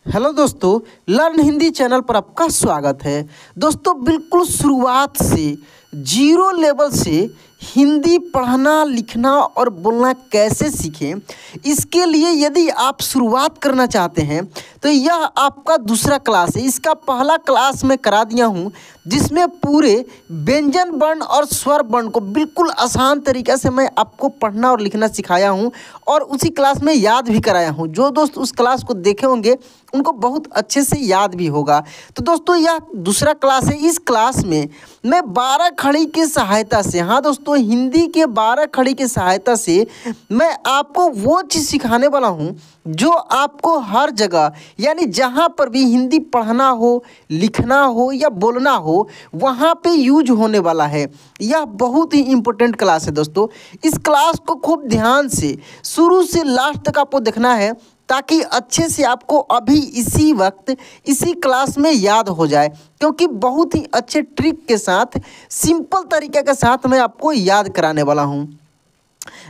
Hello दोस्तों, learn Hindi channel पर आपका स्वागत है। दोस्तों, बिल्कुल शुरुआत से जीरो लेवल से हिंदी पढ़ना, लिखना और बोलना कैसे सीखें, इसके लिए यदि आप शुरुआत करना चाहते हैं तो यह आपका दूसरा क्लास है। इसका पहला क्लास मैं करा दिया हूं, जिसमें पूरे व्यंजन वर्ण और स्वर वर्ण को बिल्कुल आसान तरीके से मैं आपको पढ़ना और लिखना सिखाया हूं और उसी क्लास में याद भी कराया हूं। जो दोस्त उस क्लास को देखे होंगे उनको बहुत अच्छे से याद भी होगा। तो दोस्तों, यह दूसरा क्लास है। इस क्लास में मैं 12 खड़ी की सहायता से, हाँ दोस्तों, हिंदी के 12 खड़ी की सहायता से मैं आपको वो चीज़ सिखाने वाला हूँ जो आपको हर जगह, यानी जहाँ पर भी हिंदी पढ़ना हो, लिखना हो या बोलना हो, वहाँ पे यूज होने वाला है। यह बहुत ही इम्पोर्टेंट क्लास है दोस्तों। इस क्लास को खूब ध्यान से शुरू से लास्ट तक आपको देखना है, ताकि अच्छे से आपको अभी इसी वक्त इसी क्लास में याद हो जाए, क्योंकि बहुत ही अच्छे ट्रिक के साथ, सिंपल तरीके के साथ मैं आपको याद कराने वाला हूँ।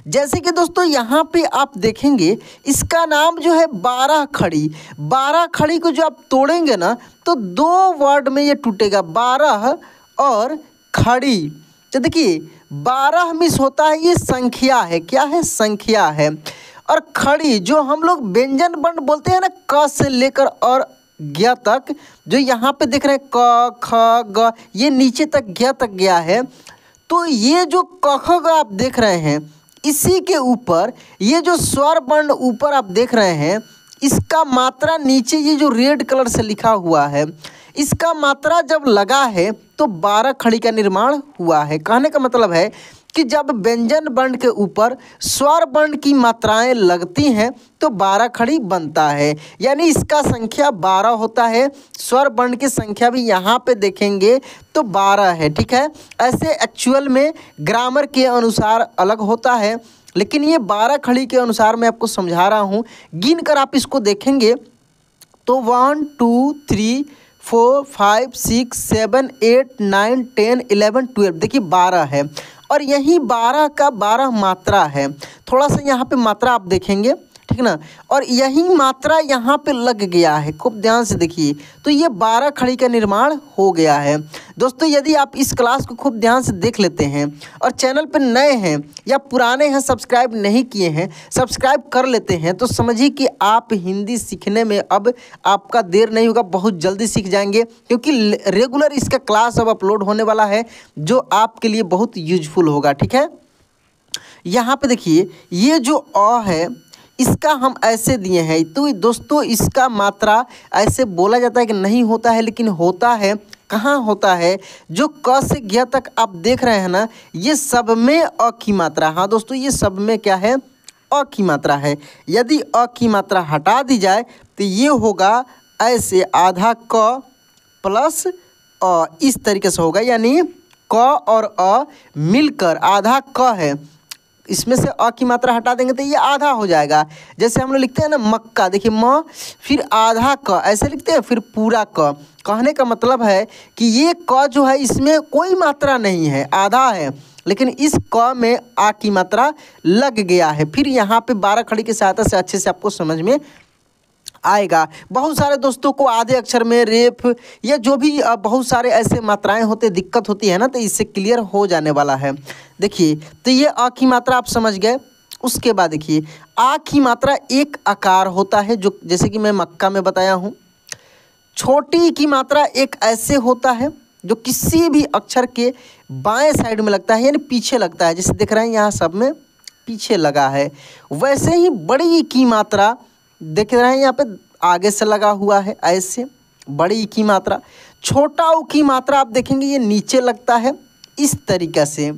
जैसे कि दोस्तों यहाँ पे आप देखेंगे, इसका नाम जो है 12 खड़ी। 12 खड़ी को जो आप तोड़ेंगे ना, तो 2 वर्ड में ये टूटेगा, 12 और खड़ी। तो देखिए, 12 मिस होता है, ये संख्या है। क्या है? संख्या है। और खड़ी जो हम लोग व्यंजन वर्ण बोलते हैं ना, क से लेकर और ज्ञ तक, जो यहाँ पे देख रहे हैं क ख ग, ये नीचे तक ज्ञ तक गया है। तो ये जो क ख ग आप देख रहे हैं, इसी के ऊपर ये जो स्वर वर्ण ऊपर आप देख रहे हैं, इसका मात्रा नीचे ये जो रेड कलर से लिखा हुआ है, इसका मात्रा जब लगा है तो 12 खड़ी का निर्माण हुआ है। कहने का मतलब है कि जब व्यंजन वर्ण के ऊपर स्वर वर्ण की मात्राएं लगती हैं तो 12 खड़ी बनता है, यानी इसका संख्या 12 होता है। स्वर वर्ण की संख्या भी यहाँ पे देखेंगे तो 12 है। ठीक है, ऐसे एक्चुअल में ग्रामर के अनुसार अलग होता है, लेकिन ये 12 खड़ी के अनुसार मैं आपको समझा रहा हूँ। गिन कर आप इसको देखेंगे तो 1 2 3 4 5 6 7 8 9 10 11 12, देखिए 12 है। और यही 12 का 12 मात्रा है। थोड़ा सा यहाँ पे मात्रा आप देखेंगे, ठीक ना, और यही मात्रा यहाँ पे लग गया है। खूब ध्यान से देखिए, तो ये 12 खड़ी का निर्माण हो गया है। दोस्तों, यदि आप इस क्लास को खूब ध्यान से देख लेते हैं और चैनल पर नए हैं या पुराने हैं, सब्सक्राइब नहीं किए हैं, सब्सक्राइब कर लेते हैं, तो समझिए कि आप हिंदी सीखने में अब आपका देर नहीं होगा, बहुत जल्दी सीख जाएंगे, क्योंकि रेगुलर इसका क्लास अब अपलोड होने वाला है जो आपके लिए बहुत यूजफुल होगा। ठीक है, यहाँ पे देखिए, ये जो अ है इसका हम ऐसे दिए हैं। तो दोस्तों, इसका मात्रा ऐसे बोला जाता है कि नहीं होता है, लेकिन होता है। कहाँ होता है? जो क से ज्ञ तक आप देख रहे हैं ना, ये सब में अ की मात्रा। हाँ दोस्तों, ये सब में क्या है? अ की मात्रा है। यदि अ की मात्रा हटा दी जाए तो ये होगा ऐसे, आधा क प्लस अ, इस तरीके से होगा, यानी क और अ मिलकर आधा क है। इसमें से अ की मात्रा हटा देंगे तो ये आधा हो जाएगा। जैसे हम लोग लिखते हैं ना मक्का, देखिए म, फिर आधा क, ऐसे लिखते हैं, फिर पूरा क। कहने का मतलब है कि ये क जो है, इसमें कोई मात्रा नहीं है, आधा है, लेकिन इस क में आ की मात्रा लग गया है। फिर यहाँ पे 12 खड़ी की सहायता से अच्छे से आपको समझ में आएगा। बहुत सारे दोस्तों को आधे अक्षर में रेफ या जो भी बहुत सारे ऐसे मात्राएं होते, दिक्कत होती है ना, तो इससे क्लियर हो जाने वाला है। देखिए, तो ये अ की मात्रा आप समझ गए। उसके बाद देखिए, आ की मात्रा एक आकार होता है, जो जैसे कि मैं मक्का में बताया हूँ। छोटी की मात्रा एक ऐसे होता है जो किसी भी अक्षर के बाएं साइड में लगता है, यानी पीछे लगता है। जैसे देख रहे हैं यहाँ सब में पीछे लगा है। वैसे ही बड़ी की मात्रा देख रहे हैं यहाँ पे आगे से लगा हुआ है, ऐसे बड़ी की मात्रा। छोटा ऊ की मात्रा आप देखेंगे ये नीचे लगता है इस तरीक़े से,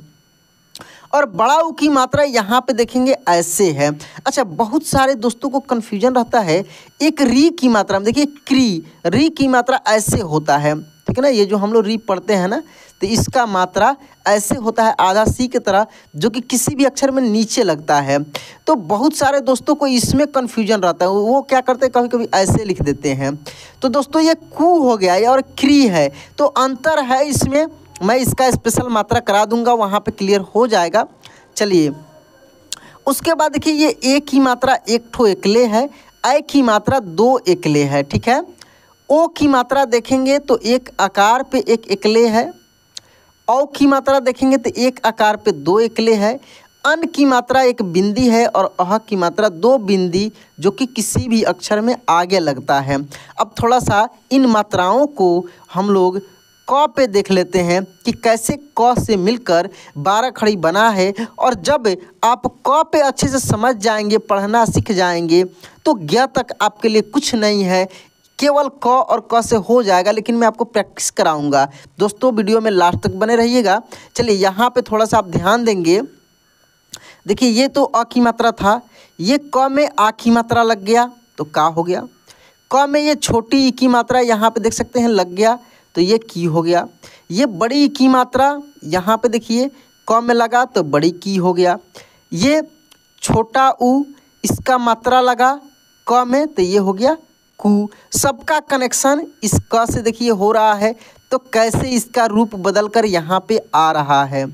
और बड़ा ऊ की मात्रा यहाँ पे देखेंगे ऐसे है। अच्छा, बहुत सारे दोस्तों को कन्फ्यूजन रहता है एक री की मात्रा में। देखिए, री की मात्रा ऐसे होता है, ठीक है ना। ये जो हम लोग री पढ़ते हैं ना, तो इसका मात्रा ऐसे होता है, आधा सी की तरह, जो कि किसी भी अक्षर में नीचे लगता है। तो बहुत सारे दोस्तों को इसमें कन्फ्यूजन रहता है, वो क्या करते हैं, कभी कभी ऐसे लिख देते हैं। तो दोस्तों, ये कू हो गया ये, और क्री है, तो अंतर है इसमें। मैं इसका स्पेशल मात्रा करा दूंगा, वहाँ पे क्लियर हो जाएगा। चलिए, उसके बाद देखिए, ये ए की मात्रा एक ठो एकले है, ऐ की मात्रा 2 एकले है, ठीक है। ओ की मात्रा देखेंगे तो एक आकार पे एक एकले है। औ की मात्रा देखेंगे तो एक आकार पे 2 एकले है। अन की मात्रा एक बिंदी है और अह की मात्रा 2 बिंदी, जो कि किसी भी अक्षर में आगे लगता है। अब थोड़ा सा इन मात्राओं को हम लोग क पे देख लेते हैं कि कैसे क से मिलकर 12 खड़ी बना है। और जब आप क पे अच्छे से समझ जाएंगे, पढ़ना सीख जाएंगे, तो ज्ञ तक आपके लिए कुछ नहीं है, केवल क और क से हो जाएगा। लेकिन मैं आपको प्रैक्टिस कराऊंगा। दोस्तों वीडियो में लास्ट तक बने रहिएगा। चलिए यहाँ पे थोड़ा सा आप ध्यान देंगे। देखिए ये तो अ की मात्रा था, ये क में आ की मात्रा लग गया तो का हो गया। क में ये छोटी ई की मात्रा यहाँ पे देख सकते हैं लग गया तो ये की हो गया। ये बड़ी ई की मात्रा यहाँ पे देखिए क में लगा तो बड़ी की हो गया। ये छोटा उ इसका मात्रा लगा क में तो ये हो गया कु। सबका कनेक्शन इस क से देखिए हो रहा है, तो कैसे इसका रूप बदलकर यहाँ पे आ रहा है।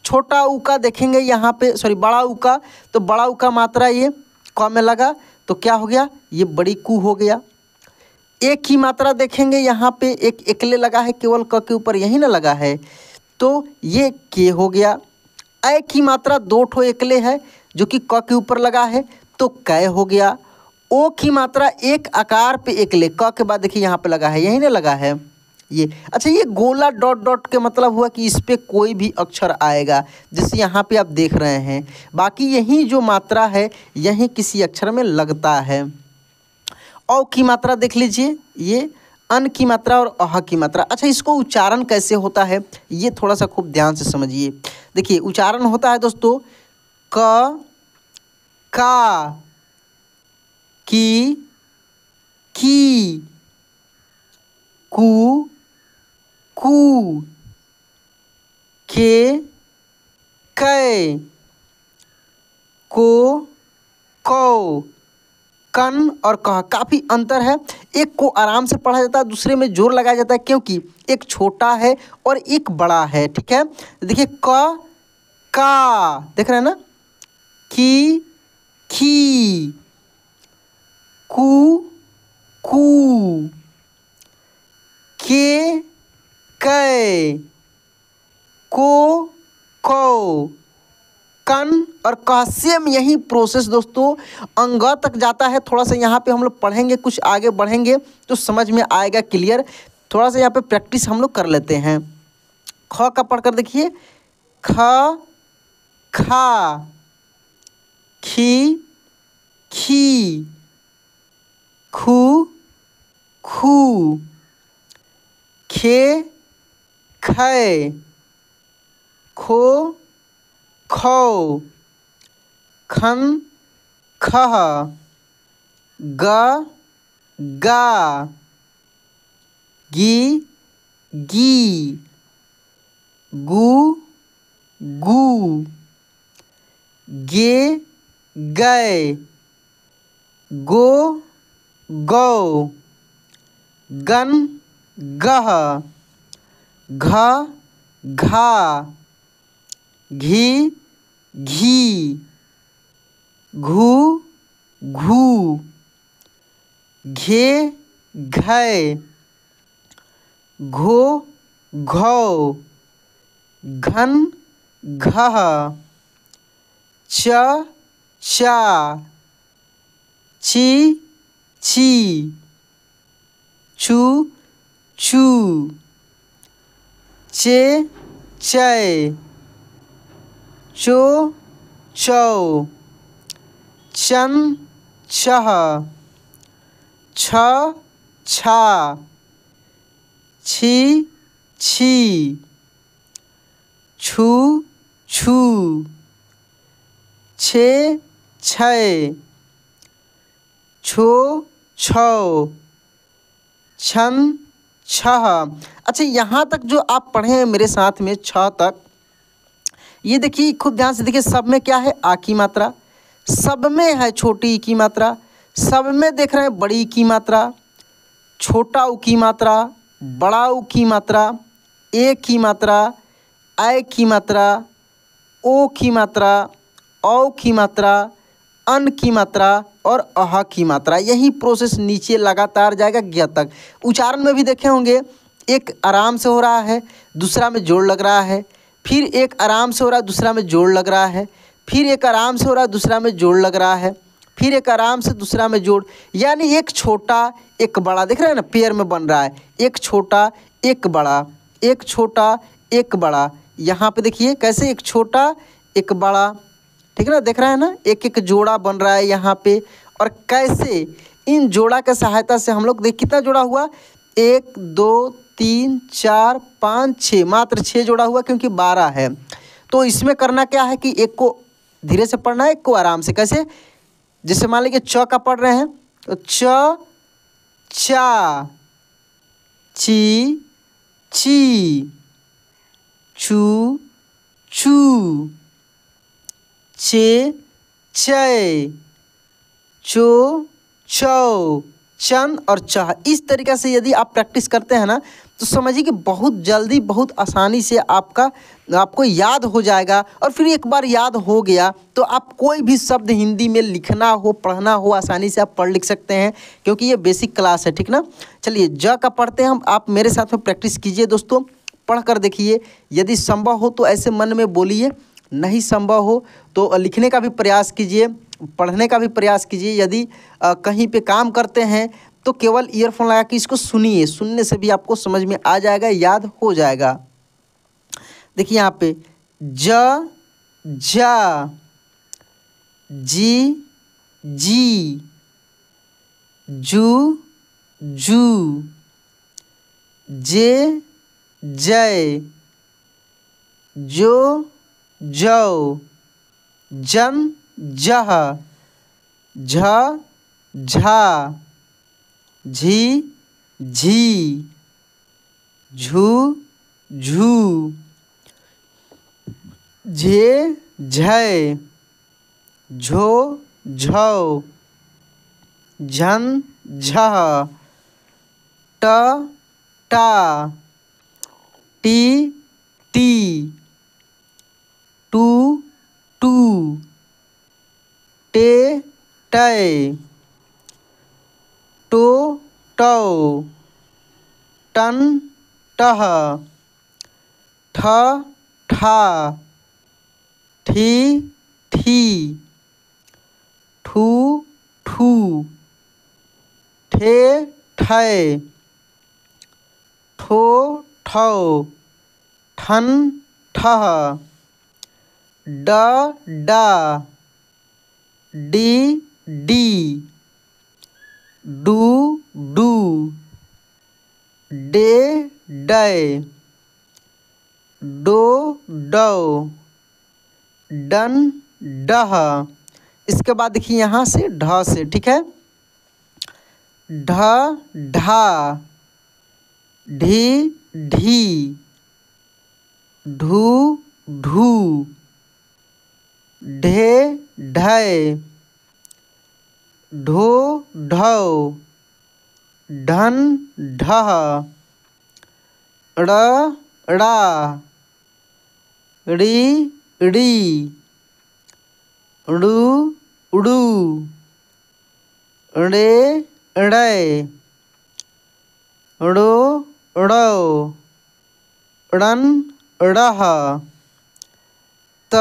छोटा ऊ का देखेंगे यहाँ पे, सॉरी बड़ा ऊ का, तो बड़ा ऊ का मात्रा ये क में लगा तो क्या हो गया, ये बड़ी कु हो गया। एक की मात्रा देखेंगे यहाँ पे एक एकले लगा है, केवल क के ऊपर यही ना लगा है, तो ये के हो गया। ऐ की मात्रा 2 ठो एकले है जो कि क के ऊपर लगा है तो कै हो गया। ओ की मात्रा एक आकार पे एकले, क के बाद देखिए यहाँ पे लगा है, यही ना लगा है ये। अच्छा ये गोला डॉट डॉट के मतलब हुआ कि इस पे कोई भी अक्षर आएगा, जैसे यहाँ पे आप देख रहे हैं। बाकी यही जो मात्रा है यही किसी अक्षर में लगता है। औ की मात्रा देख लीजिए, ये अन की मात्रा और अह की मात्रा। अच्छा इसको उच्चारण कैसे होता है ये थोड़ा सा खूब ध्यान से समझिए। देखिए उच्चारण होता है दोस्तों क, का, की, कु, कू, के, कै, को, कौ, कन और कह। काफ़ी अंतर है, एक को आराम से पढ़ा जाता है, दूसरे में जोर लगाया जाता है, क्योंकि एक छोटा है और एक बड़ा है, ठीक है। देखिए क, का, देख रहे हैं ना, की, कू, कू, के, कै, को, कौ, कन और कह। सेम यही प्रोसेस दोस्तों अंग तक जाता है। थोड़ा सा यहाँ पे हम लोग पढ़ेंगे, कुछ आगे बढ़ेंगे तो समझ में आएगा क्लियर। थोड़ा सा यहाँ पे प्रैक्टिस हम लोग कर लेते हैं। ख का पढ़कर देखिए, ख, खा, खी, खी, खू, खू, खे, खै, खो, खौ, खन, खह, ग, गा, गी, गी, गु, गू, गे, गै, गो, गौ, गन, गह, घ, घा, घी, घी, घू, घू, घे, घै, घो, घौ, घन, घह, च, चा, ची, छी, छू, छू, चे, चै, चो, चौ, चन, छह, छ, छा, छी, छी, छू, छू, छे, छै, छो, छौ, छन, छह। अच्छा यहाँ तक जो आप पढ़े हैं मेरे साथ में छ तक, ये देखिए खूब ध्यान से देखिए। सब में क्या है, आ की मात्रा, सब में है छोटी ई की मात्रा, सब में देख रहे हैं बड़ी ई की मात्रा, छोटा उ की मात्रा, बड़ा उ की मात्रा, ए की मात्रा, ऐ की मात्रा, ओ की मात्रा, औ की मात्रा, अन की मात्रा और अह की मात्रा, यही प्रोसेस नीचे लगातार जाएगा ज्ञ तक। उच्चारण में भी देखे होंगे, एक आराम से हो रहा है, दूसरा में जोड़ लग रहा है, फिर एक आराम से हो रहा है, दूसरा में जोड़ लग रहा है, फिर एक आराम से हो रहा है, दूसरा में जोड़ लग रहा है, फिर एक आराम से दूसरा में जोड़, यानी एक छोटा एक बड़ा, देख रहे हैं ना, पेयर में बन रहा है, एक छोटा एक बड़ा, एक छोटा एक बड़ा। यहाँ पे देखिए कैसे एक छोटा एक बड़ा, ठीक है ना, देख रहे हैं ना, एक एक जोड़ा बन रहा है यहाँ पे। और कैसे इन जोड़ा के सहायता से हम लोग, देख कितना जोड़ा हुआ, 1 2 3 4 5 6, मात्र 6 जोड़ा हुआ क्योंकि 12 है। तो इसमें करना क्या है कि एक को धीरे से पढ़ना है, एक को आराम से। कैसे, जैसे मान लीजिए च का पढ़ रहे हैं तो च चा, ची ची, चू चू, चे चय, चो चौ, चन और चह। इस तरीक़े से यदि आप प्रैक्टिस करते हैं ना तो समझिए कि बहुत जल्दी बहुत आसानी से आपको याद हो जाएगा। और फिर एक बार याद हो गया तो आप कोई भी शब्द हिंदी में लिखना हो पढ़ना हो आसानी से आप पढ़ लिख सकते हैं, क्योंकि ये बेसिक क्लास है, ठीक ना। चलिए ज का पढ़ते हैं हम, आप मेरे साथ में प्रैक्टिस कीजिए दोस्तों, पढ़ कर देखिए। यदि संभव हो तो ऐसे मन में बोलिए, नहीं संभव हो तो लिखने का भी प्रयास कीजिए, पढ़ने का भी प्रयास कीजिए। यदि कहीं पे काम करते हैं तो केवल ईयरफोन लगा के इसको सुनिए, सुनने से भी आपको समझ में आ जाएगा, याद हो जाएगा। देखिए यहाँ पे ज जा, जी जी, जू जू, जे जय, जो जौ, जन जह, झ झा, झी झी, झू झू, झे झय, झो झौ, झन झह, ट टा, टी टी, टू टू, टे टै, टो टौ, टन टह, ठ ठा, ठीठी, ठू ठू, ठे ठै, ठो ठौ, ठन ठह, ड डा, डी डी, डू डू, डे डै, डो डौ, डन डह। इसके बाद देखिए यहाँ से ढ से, ठीक है, ढ ढा, ढी ढी, ढू ढू, ढे ढय, ढो ढौ, ढन ढह, ड़ ड़ा, ड़ी ड़ी, ड़ू ड़ू, ड़े ड़ै, ड़ो ड़ौ, ड़न ड़ह, त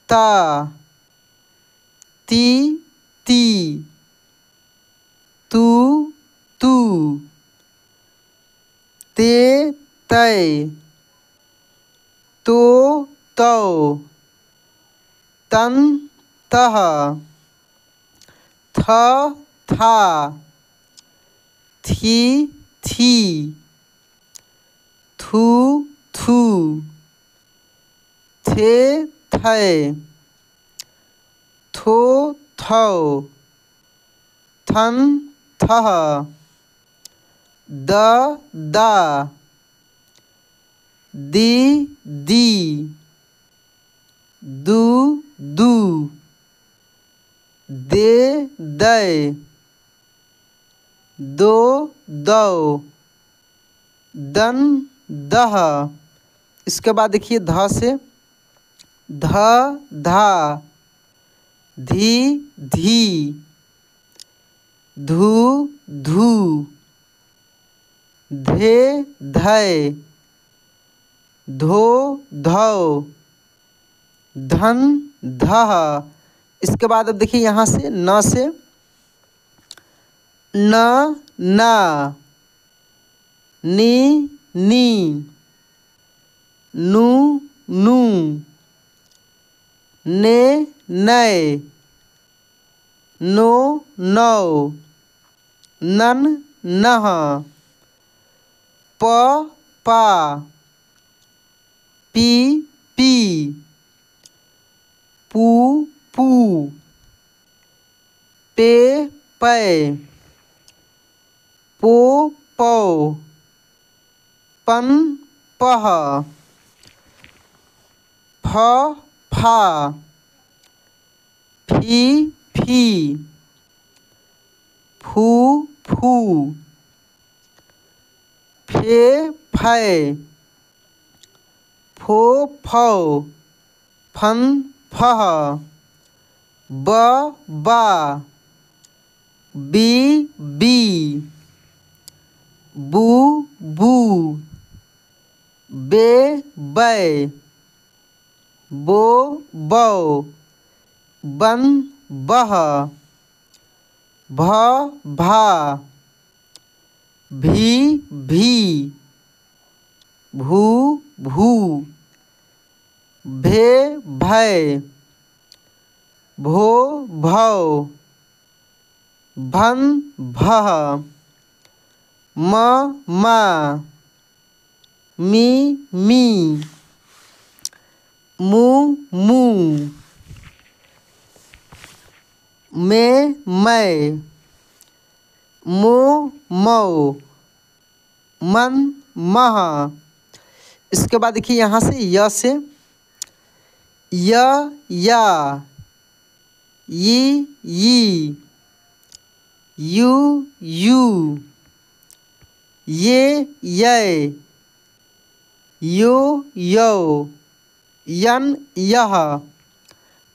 ता, ती ती, तू तू, ते तै, तो तौ, तन तह, थ था, थी थी, थू थू, थे थै, थो थौ, थन थह, द दा, दी दी, दू दू, दे दै, दो दौ, दन दह। इसके बाद देखिए ध से, ध धा, धी धी, धू धू, धे धय, धो धौ, धन धह। इसके बाद अब देखिए यहाँ से न से न ना, नी नी, नू नू, ने नय, नो नौ, नन नह, प पा, पी पी, पू पू, पे पै, पो पौ, पन पह, फ फा, फी फी, फू फू, फे फै, फो फौ, फन फह, ब बा, बी बी, बू बू, बे बै, बो बौ, बन बह, भ भा, भी भी, भू भू, भे भै, भो भौ, भन भह, म मा, मी मी, मू मू, मे मै, मो मौ, मन मह। इसके बाद देखिए यहाँ से य से य या, यी, यू यू, ये यो यौ, यन यह,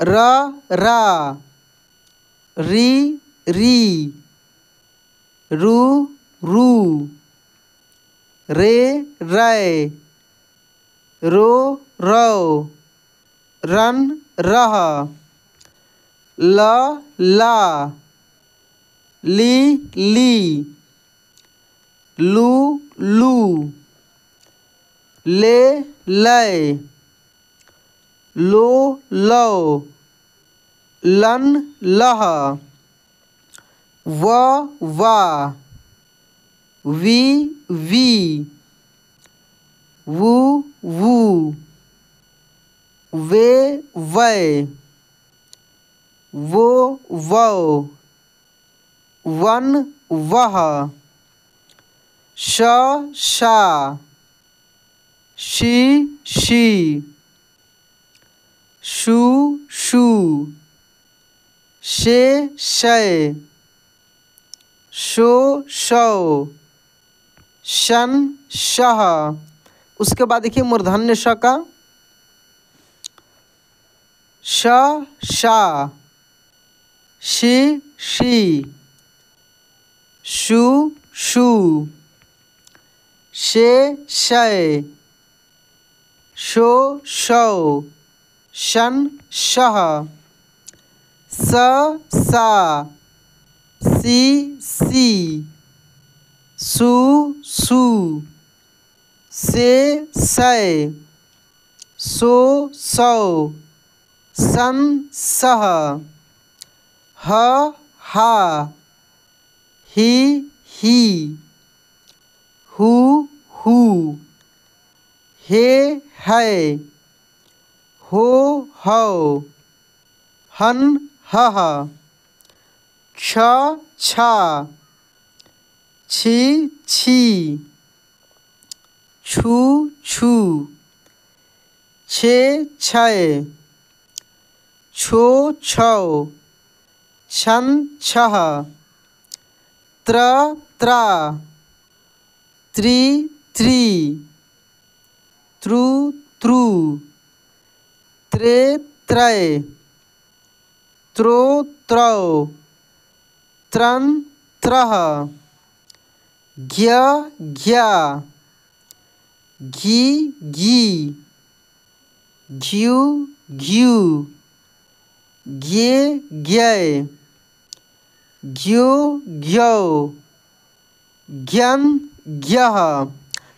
र रा, री री, रू रू, रे रै, रो रौ, रन रह, ल ला, ली ली, लू लू, ले लै, लो लो, लन लह, व वा, वी वी, वू वू, वे वै, वो वौ, वन वह, श शा, शी शी, शू शू, शे शय, शो शौ, शन शह। उसके बाद देखिए मूर्धन्य श का श शा, शी शी, शू शू, शे शय, शो शौ, शन शह, स सा, सी सी, सू सू, से सै, सो सौ, सन सह, ह हा, ही ही, हू हू, हे है, हो हौ, हन हह, छ छा, छी छी, छू छू, छे छय, छो छौ, छन छह, त्र त्रा, त्रि त्रि, त्रु त्रु, त्रे त्रय, त्रो त्रौ त्रन त्रह ज्ञ ज्ञा घी घी घ्यू घ्यू ज्ञे ज्ञय घ्यो घ्यो ज्ञन ज्ञः।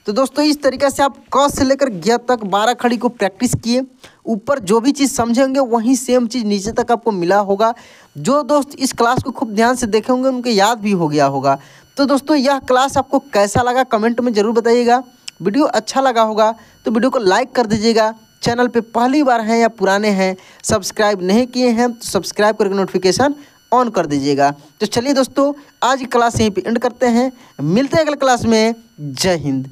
तो दोस्तों इस तरीके से आप क से लेकर ज्ञ तक 12 खड़ी को प्रैक्टिस किए। ऊपर जो भी चीज़ समझेंगे वहीं सेम चीज़ नीचे तक आपको मिला होगा। जो दोस्त इस क्लास को खूब ध्यान से देखे होंगे उनके याद भी हो गया होगा। तो दोस्तों यह क्लास आपको कैसा लगा कमेंट में ज़रूर बताइएगा। वीडियो अच्छा लगा होगा तो वीडियो को लाइक कर दीजिएगा। चैनल पे पहली बार हैं या पुराने हैं, सब्सक्राइब नहीं किए हैं तो सब्सक्राइब करके नोटिफिकेशन ऑन कर दीजिएगा। तो चलिए दोस्तों आज की क्लास यहीं पे एंड करते हैं, मिलते हैं अगले क्लास में। जय हिंद।